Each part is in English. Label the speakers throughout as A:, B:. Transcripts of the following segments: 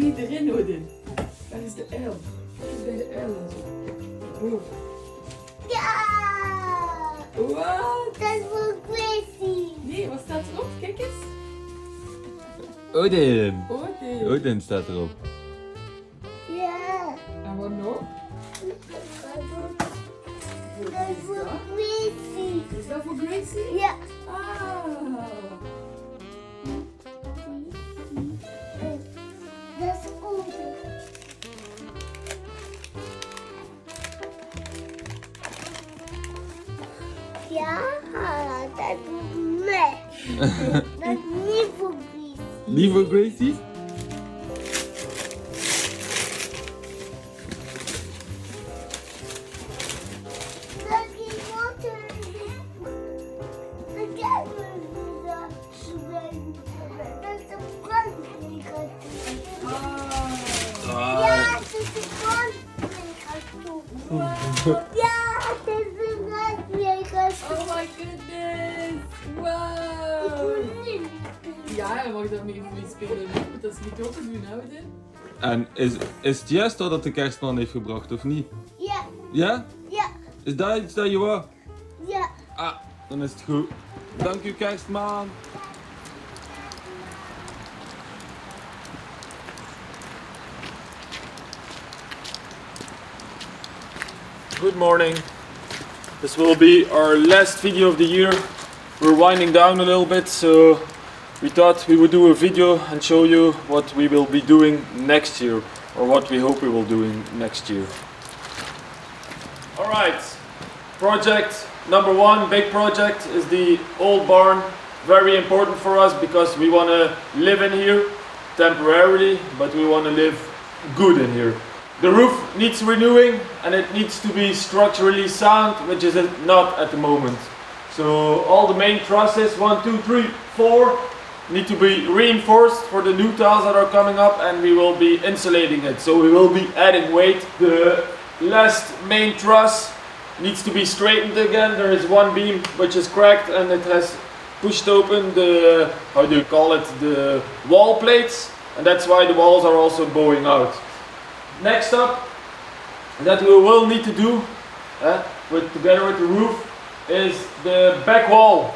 A: niet erin, Odin. Waar is de L? Dat is bij de L en zo. Oh.
B: Ja!
A: Wat?
B: Dat is voor Gracie.
A: Nee, wat staat erop? Kijk eens.
C: Odin.
A: Odin.
C: Odin staat erop.
B: Ja.
A: En wat nog?
B: Dat is voor Gracie.
A: Is dat voor Gracie?
B: Ja.
A: Ah.
B: Dat is goed. Ja, dat doet mij. Dat is niet voor Gracie.
C: Niet voor Gracie?
B: Dat is water. De kamer is dat zwemmen. Dat is een brandweer.
A: Ah.
B: Ja, het is een brandweerstoel. Ja, het is een brandweerstoel.
A: Oh my goodness.
B: Ik
A: Wow.
B: wil niet.
A: Ja, je mag daarmee spelen. Je moet dat niet open doen, hè, Odin?
C: En is het juist dat de kerstman heeft gebracht of niet?
B: Ja,
C: Ja?
B: ja,
C: Is dat iets dat je wou?
B: ja.
C: Ah, dan is het goed. Dank u kerstman.
D: Good morning. This will be our last video of the year. We're winding down a little bit, so we thought we would do a video and show you what we will be doing next year, or what we hope we will do in next year. Alright, project number one, big project, is the old barn. Very important for us because we want to live in here temporarily, but we want to live good in here. The roof needs renewing and it needs to be structurally sound, which is not at the moment. So all the main trusses, 1, 2, 3, 4, need to be reinforced for the new tiles that are coming up, and we will be insulating it. So we will be adding weight. The last main truss needs to be straightened again. There is one beam which is cracked and it has pushed open the, how do you call it, the wall plates, and that's why the walls are also bowing out. Next up, that we will need to do, together with the roof, is the back wall.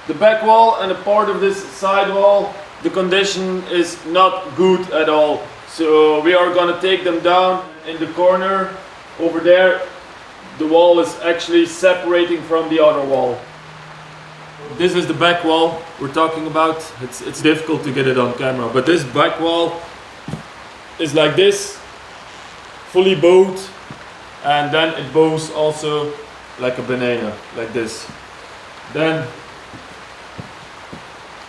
D: The back wall and a part of this side wall, the condition is not good at all. So we are gonna take them down. In the corner over there, the wall is actually separating from the other wall. This is the back wall we're talking about. It's difficult to get it on camera, but this back wall is like this, fully bowed, and then it bows also like a banana, like this. Then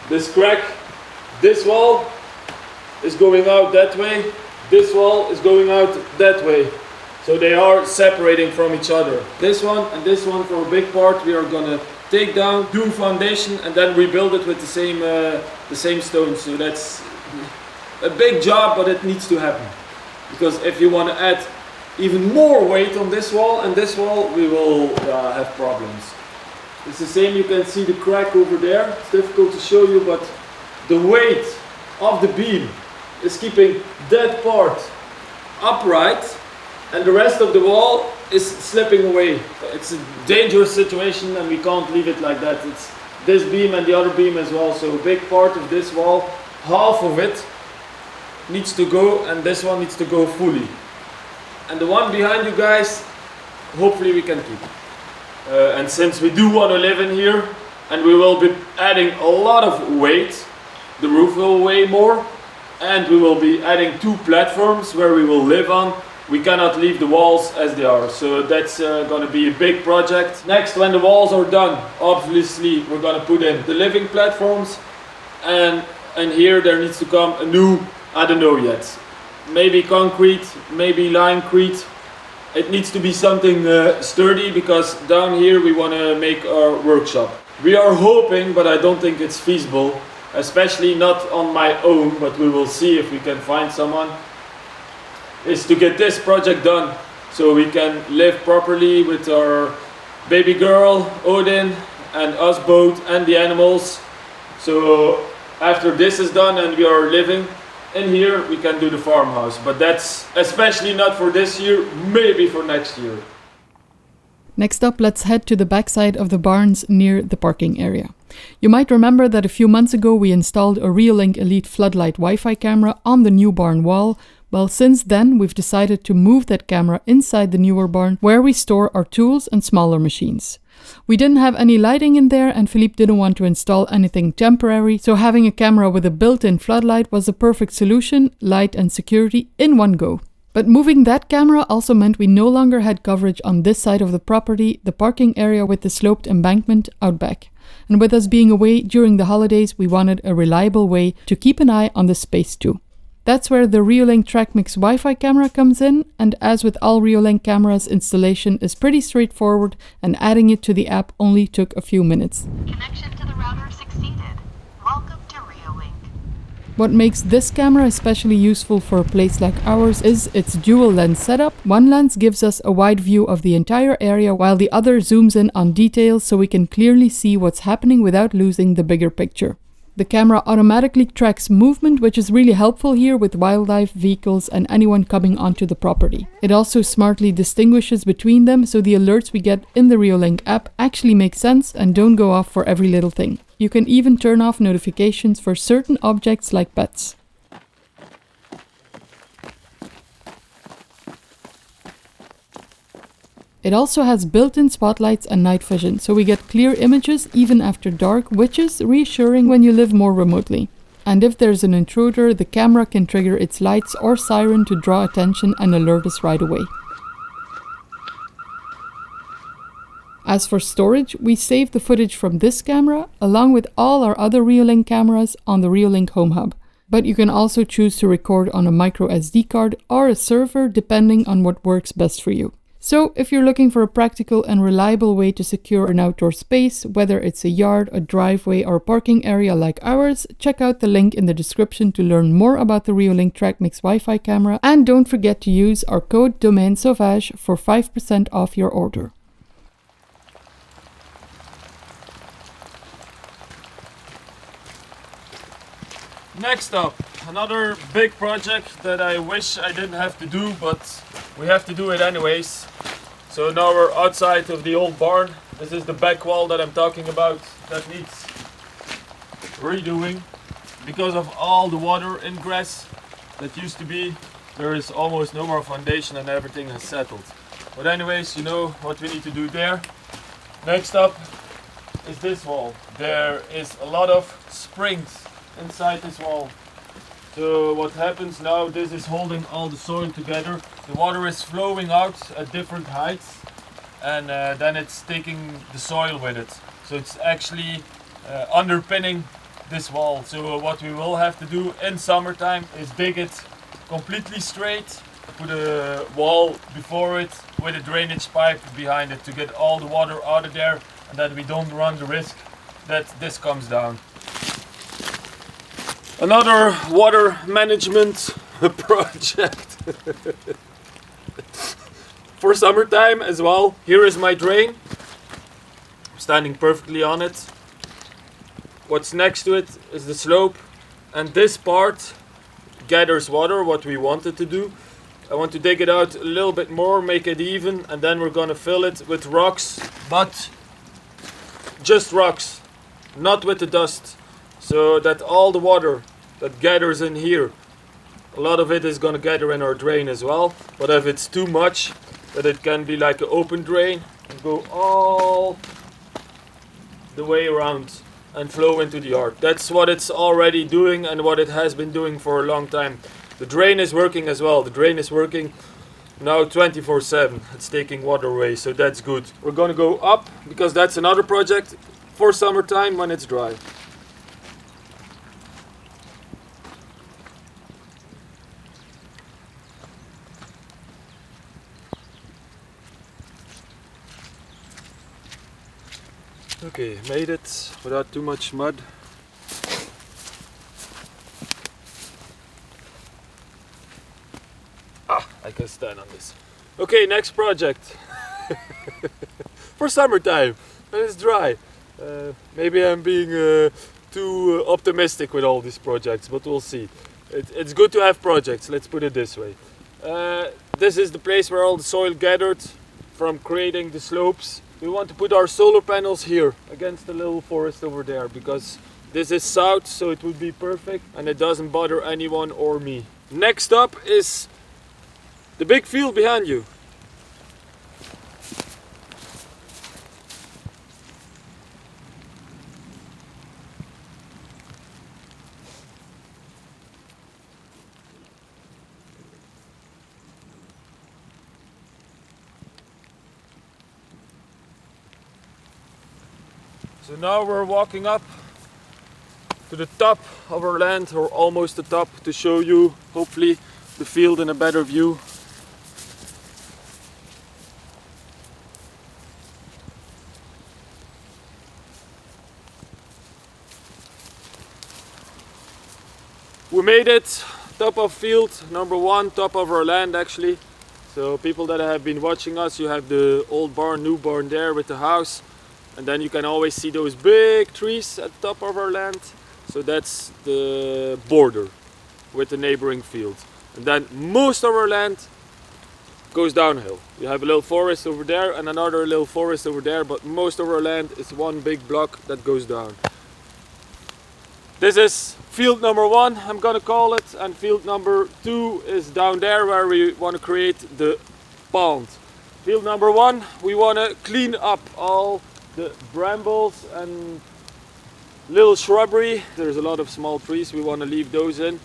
D: this crack, this wall is going out that way, this wall is going out that way. So they are separating from each other. This one and this one, for a big part, we are gonna take down, do foundation, and then rebuild it with the same stone. So that's a big job, but it needs to happen. Because if you want to add even more weight on this wall and this wall, we will have problems. It's the same, you can see the crack over there. It's difficult to show you, but the weight of the beam is keeping that part upright, and the rest of the wall is slipping away. It's a dangerous situation and we can't leave it like that. It's this beam and the other beam as well. So a big part of this wall, half of it, needs to go, and this one needs to go fully. And the one behind you guys, hopefully we can keep. And since we do want to live in here, and we will be adding a lot of weight, the roof will weigh more, and we will be adding 2 platforms where we will live on. We cannot leave the walls as they are, so that's going to be a big project. Next, when the walls are done, obviously we're going to put in the living platforms, and here there needs to come a new, I don't know yet, maybe concrete, maybe limecrete. It needs to be something sturdy, because down here we want to make our workshop. We are hoping, but I don't think it's feasible, especially not on my own, but we will see if we can find someone, is to get this project done so we can live properly with our baby girl, Odin, and us both, and the animals. So after this is done and we are living, in here we can do the farmhouse, but that's especially not for this year, maybe for next year.
E: Next up, let's head to the backside of the barns near the parking area. You might remember that a few months ago we installed a Reolink Elite floodlight Wi-Fi camera on the new barn wall. Well, since then we've decided to move that camera inside the newer barn where we store our tools and smaller machines. We didn't have any lighting in there and Philippe didn't want to install anything temporary, so having a camera with a built-in floodlight was the perfect solution, light and security in one go. But moving that camera also meant we no longer had coverage on this side of the property, the parking area with the sloped embankment out back. And with us being away during the holidays, we wanted a reliable way to keep an eye on the space too. That's where the Reolink TrackMix Wi-Fi camera comes in, and as with all Reolink cameras, installation is pretty straightforward and adding it to the app only took a few minutes.
F: Connection to the router succeeded. Welcome to Reolink.
E: What makes this camera especially useful for a place like ours is its dual lens setup. One lens gives us a wide view of the entire area while the other zooms in on details so we can clearly see what's happening without losing the bigger picture. The camera automatically tracks movement, which is really helpful here with wildlife, vehicles and anyone coming onto the property. It also smartly distinguishes between them so the alerts we get in the Reolink app actually make sense and don't go off for every little thing. You can even turn off notifications for certain objects like pets. It also has built-in spotlights and night vision, so we get clear images even after dark, which is reassuring when you live more remotely. And if there's an intruder, the camera can trigger its lights or siren to draw attention and alert us right away. As for storage, we save the footage from this camera, along with all our other Reolink cameras, on the Reolink Home Hub. But you can also choose to record on a micro SD card or a server, depending on what works best for you. So, if you're looking for a practical and reliable way to secure an outdoor space, whether it's a yard, a driveway or a parking area like ours, check out the link in the description to learn more about the Reolink TrackMix Wi-Fi camera, and don't forget to use our code Domaine Sauvage for 5% off your order.
D: Next up, another big project that I wish I didn't have to do, but we have to do it anyways. So now we're outside of the old barn. This is the back wall that I'm talking about that needs redoing. Because of all the water ingress that used to be, there is almost no more foundation and everything has settled. But anyways, you know what we need to do there. Next up is this wall. There is a lot of springs inside this wall. So what happens now, this is holding all the soil together. The water is flowing out at different heights and then it's taking the soil with it. So it's actually underpinning this wall. So what we will have to do in summertime is dig it completely straight, put a wall before it with a drainage pipe behind it to get all the water out of there, and that we don't run the risk that this comes down. Another water management project for summertime as well. Here is my drain. I'm standing perfectly on it. What's next to it is the slope, and this part gathers water, what we wanted to do. I want to dig it out a little bit more, make it even, and then we're gonna fill it with rocks, but just rocks, not with the dust, so that all the water that gathers in here, a lot of it is going to gather in our drain as well. But if it's too much, that it can be like an open drain and go all the way around and flow into the yard. That's what it's already doing and what it has been doing for a long time. The drain is working as well. The drain is working now 24/7. It's taking water away, so that's good. We're going to go up because that's another project for summertime when it's dry. Okay, made it without too much mud. I can stand on this. Okay, next project. For summertime, when it's dry. Maybe I'm being too optimistic with all these projects, but we'll see. It's good to have projects, let's put it this way. This is the place where all the soil gathered from creating the slopes. We want to put our solar panels here against the little forest over there because this is south, so it would be perfect and it doesn't bother anyone or me. Next up is the big field behind you. So now we're walking up to the top of our land, or almost the top, to show you hopefully the field in a better view. We made it, top of field number 1, top of our land actually. So people that have been watching us, you have the old barn, new barn there with the house. And then you can always see those big trees at the top of our land. So that's the border with the neighboring field. And then most of our land goes downhill. You have a little forest over there and another little forest over there, but most of our land is one big block that goes down. This is field number 1, I'm gonna call it, and field number 2 is down there where we want to create the pond. Field number 1, we want to clean up all the brambles and little shrubbery. There's a lot of small trees, we want to leave those in,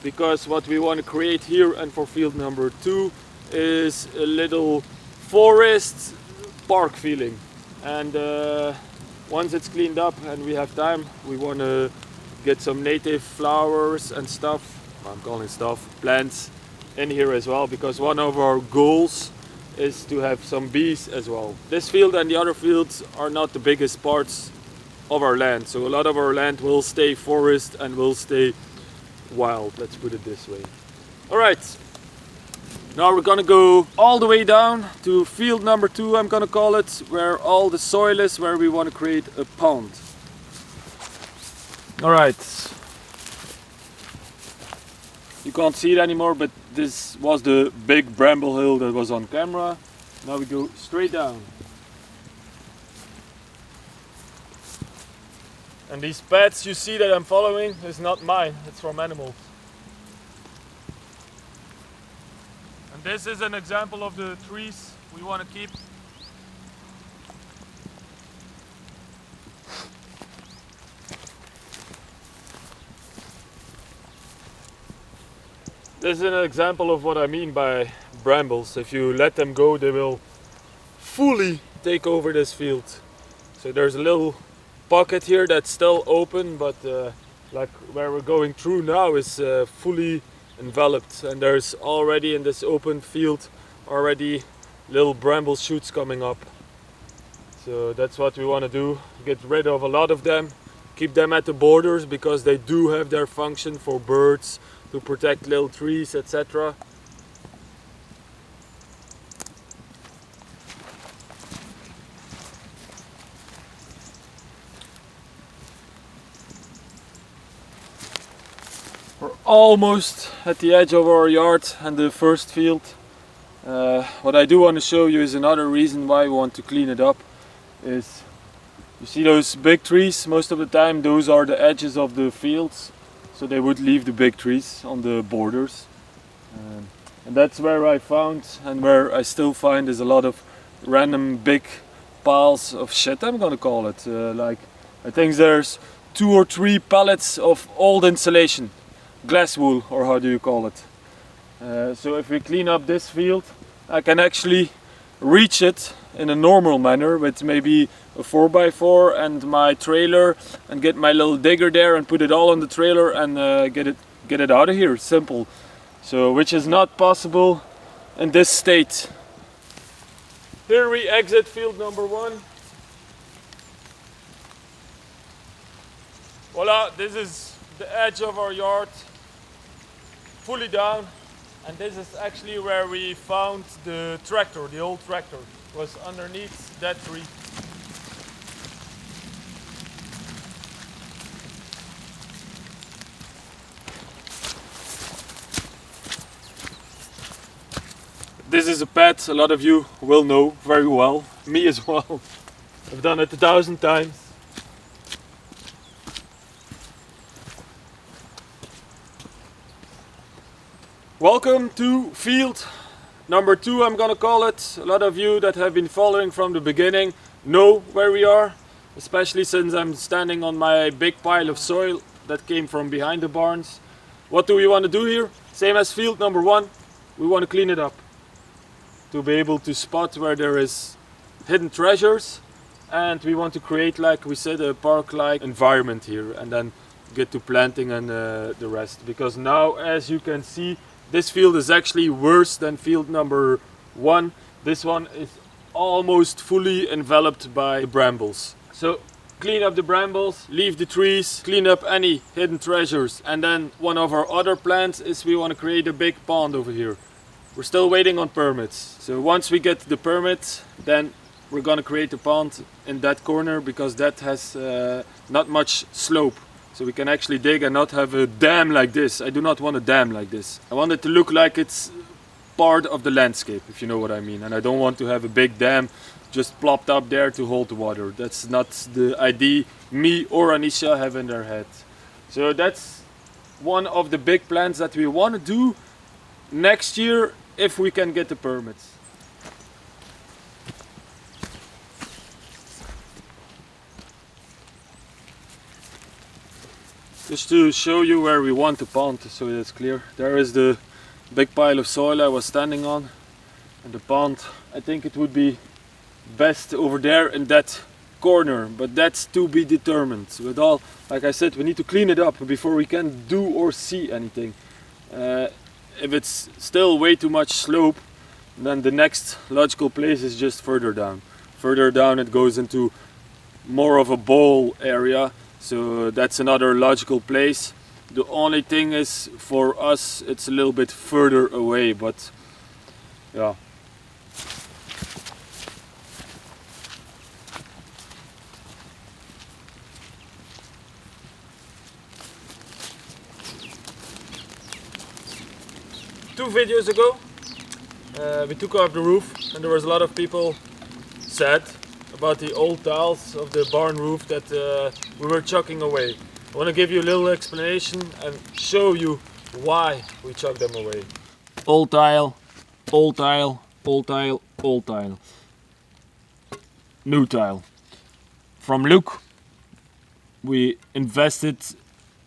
D: because what we want to create here and for field number 2 is a little forest park feeling. And once it's cleaned up and we have time, we want to get some native flowers and stuff, I'm calling stuff, plants in here as well, because one of our goals is to have some bees as well. This field and the other fields are not the biggest parts of our land, so a lot of our land will stay forest and will stay wild, let's put it this way. Alright, now we're gonna go all the way down to field number 2, I'm gonna call it, where all the soil is, where we want to create a pond. Alright, you can't see it anymore, but this was the big bramble hill that was on camera. Now we go straight down. And these paths you see that I'm following is not mine, it's from animals. And this is an example of the trees we want to keep. This is an example of what I mean by brambles. If you let them go, they will fully take over this field. So there's a little pocket here that's still open, but like where we're going through now is fully enveloped. And there's already in this open field already little bramble shoots coming up. So that's what we want to do. Get rid of a lot of them. Keep them at the borders because they do have their function for birds, to protect little trees, etc. We're almost at the edge of our yard and the first field. What I do want to show you is another reason why we want to clean it up. Is you see those big trees, most of the time those are the edges of the fields. So they would leave the big trees on the borders. And that's where I found, and where I still find, is a lot of random big piles of shit, I'm gonna call it. Like, I think there's 2 or 3 pallets of old insulation. Glass wool, or how do you call it? So if we clean up this field, I can actually reach it in a normal manner with maybe a 4x4 and my trailer, and get my little digger there and put it all on the trailer and get it out of here. Simple. So which is not possible in this state. Here we exit field number 1. Voila, this is the edge of our yard, fully down. And this is actually where we found the tractor, the old tractor. It was underneath that tree. This is a pad a lot of you will know very well. Me as well. I've done it 1,000 times. Welcome to field number 2, I'm gonna call it. A lot of you that have been following from the beginning know where we are, especially since I'm standing on my big pile of soil that came from behind the barns. What do we want to do here? Same as field number 1, we want to clean it up to be able to spot where there is hidden treasures, and we want to create, like we said, a park-like environment here, and then get to planting and the rest. Because now, as you can see, this field is actually worse than field number 1. This one is almost fully enveloped by brambles. So clean up the brambles, leave the trees, clean up any hidden treasures, and then one of our other plans is we want to create a big pond over here. We're still waiting on permits. So once we get the permit, then we're gonna create a pond in that corner, because that has not much slope. So we can actually dig and not have a dam like this. I do not want a dam like this. I want it to look like it's part of the landscape, if you know what I mean. And I don't want to have a big dam just plopped up there to hold the water. That's not the idea me or Anisha have in their head. So that's one of the big plans that we want to do next year if we can get the permits. Just to show you where we want the pond, so it's clear. There is the big pile of soil I was standing on, and the pond, I think it would be best over there in that corner, but that's to be determined. With all, like I said, we need to clean it up before we can do or see anything. If it's still way too much slope, then the next logical place is just further down. Further down it goes into more of a bowl area. So that's another logical place. The only thing is, for us, it's a little bit further away, but yeah. Two videos ago, we took off the roof, and there was a lot of people sad about the old tiles of the barn roof that we were chucking away. I want to give you a little explanation and show you why we chuck them away. Old tile, old tile, old tile, old tile. New tile. From look, we invested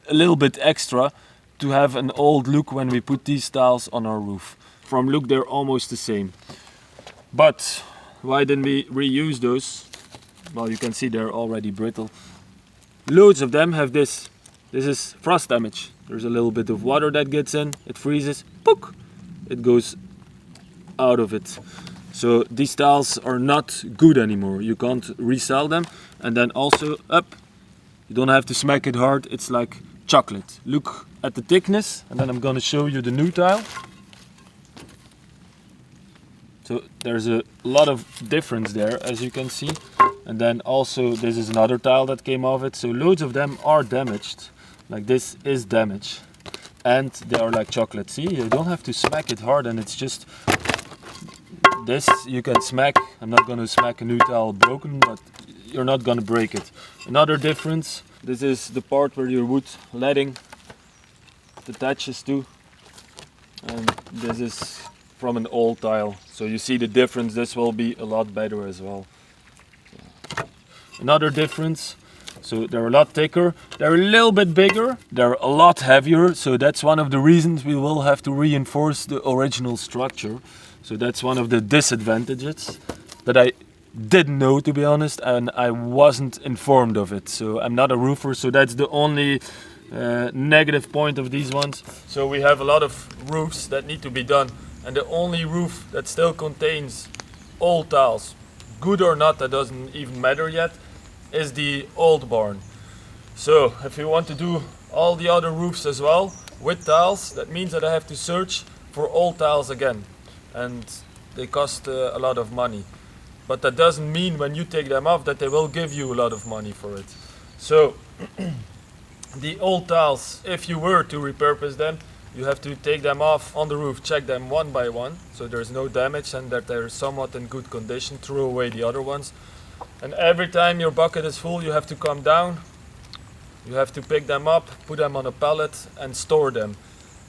D: a little bit extra to have an old look when we put these tiles on our roof. From look, they're almost the same. But why didn't we reuse those? Well, you can see they're already brittle. Loads of them have this. This is frost damage. There's a little bit of water that gets in, it freezes, pook, it goes out of it. So these tiles are not good anymore. You can't resell them. And then also up, you don't have to smack it hard. It's like chocolate. Look at the thickness, and then I'm gonna show you the new tile. So there's a lot of difference there, as you can see. And then also this is another tile that came off it. So loads of them are damaged. Like this is damaged. And they are like chocolate. See, you don't have to smack it hard, and it's just this you can smack. I'm not gonna smack a new tile broken, but you're not gonna break it. Another difference, this is the part where your wood leading attaches to. And this is from an old tile. So you see the difference. This will be a lot better as well. Another difference, so they're a lot thicker, they're a little bit bigger, they're a lot heavier, so that's one of the reasons we will have to reinforce the original structure. So that's one of the disadvantages that I didn't know, to be honest, and I wasn't informed of it. So I'm not a roofer, so that's the only negative point of these ones. So we have a lot of roofs that need to be done, and the only roof that still contains old tiles, good or not, that doesn't even matter yet, is the old barn. So if you want to do all the other roofs as well with tiles, that means that I have to search for old tiles again, and they cost a lot of money. But that doesn't mean when you take them off that they will give you a lot of money for it. So the old tiles, if you were to repurpose them, you have to take them off on the roof, check them one by one, so there's no damage and that they're somewhat in good condition, throw away the other ones. And every time your bucket is full, you have to come down, you have to pick them up, put them on a pallet and store them.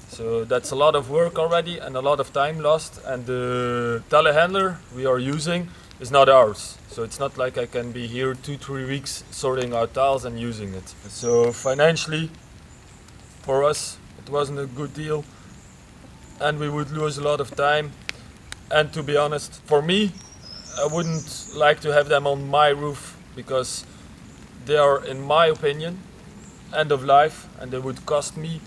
D: So that's a lot of work already and a lot of time lost, and the telehandler we are using is not ours. So it's not like I can be here 2-3 weeks sorting out tiles and using it. So financially, for us, it wasn't a good deal and we would lose a lot of time. And to be honest, for me, I wouldn't like to have them on my roof because they are, in my opinion, end of life, and they would cost me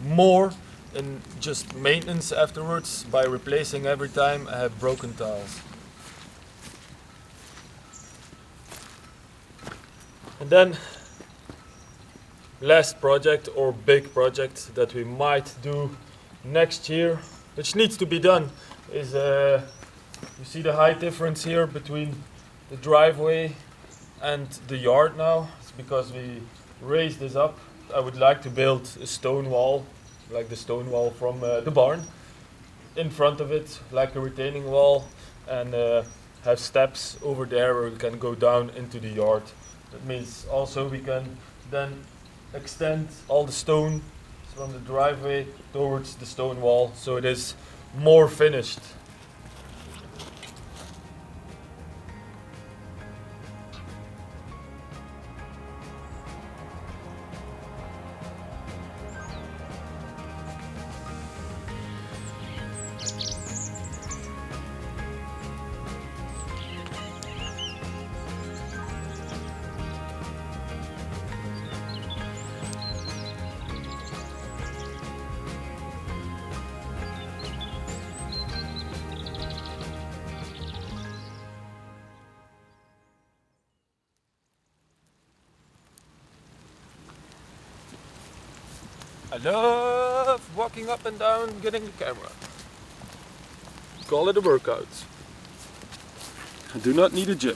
D: more in just maintenance afterwards by replacing every time I have broken tiles. And then last project or big project that we might do next year, which needs to be done, is you see the height difference here between the driveway and the yard now. It's because we raised this up. I would like to build a stone wall, like the stone wall from the barn, in front of it, like a retaining wall, and have steps over there where we can go down into the yard. That means also we can then extend all the stone from the driveway towards the stone wall, so it is more finished. I love walking up and down, getting the camera. Call it a workout. I do not need a gym.